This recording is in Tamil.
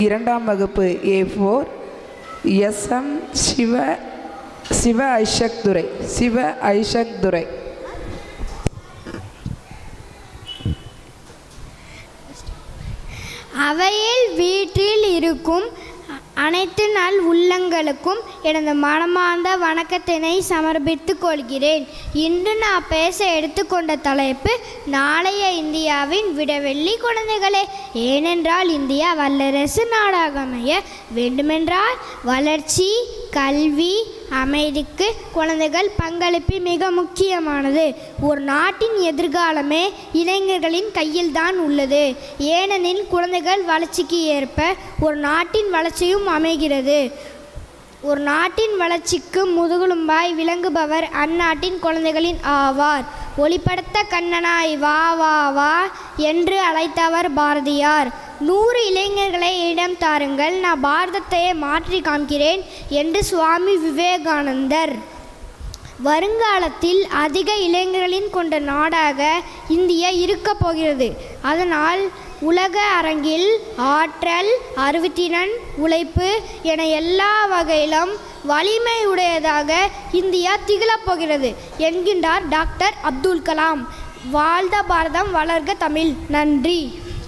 இரண்டாம் வகுப்பு A4 SM சிவ ஐஷக் துரை. அவையில் வீட்டில் இருக்கும் அனைத்து நல் உள்ளங்களுக்கும் எனது மனமார்ந்த வணக்கத்தினை சமர்ப்பித்துக் கொள்கிறேன். இன்று நான் பேச எடுத்துக்கொண்ட தலைப்பு நாளைய இந்தியாவின் விடவெள்ளி குழந்தைகளே. ஏனென்றால் இந்தியா வல்லரசு நாடாக அமைய வேண்டுமென்றால் வளர்ச்சி, கல்வி, அமைதிக்கு குழந்தைகள் பங்களிப்பு மிக முக்கியமானது. ஒரு நாட்டின் எதிர்காலமே இளைஞர்களின் கையில்தான் உள்ளது. ஏனெனில் குழந்தைகள் வளர்ச்சிக்கு ஏற்ப ஒரு நாட்டின் வளர்ச்சியும் அமைகிறது. ஒரு நாட்டின் வளர்ச்சிக்கு முதுகெலும்பாய் விளங்குபவர் அந்நாட்டின் குழந்தைகளின் ஆவார். ஒளிப்படுத்த கண்ணனாய் வா வா வா என்று அழைத்தவர் பாரதியார். 100 இளைஞர்களை இடம் தாருங்கள், நான் பாரதத்தையே மாற்றி காண்கிறேன் என்று சுவாமி விவேகானந்தர். வருங்காலத்தில் அதிக இளைஞர்களின் கொண்ட நாடாக இந்தியா இருக்கப் போகிறது. அதனால் உலக அரங்கில் ஆற்றல், அறிவுத்திறன், உழைப்பு என எல்லா வகையிலும் வலிமையுடையதாக இந்தியா திகழப் போகிறது என்கின்றார் டாக்டர் அப்துல் கலாம். வாழ்க பாரதம், வளர்க தமிழ். நன்றி.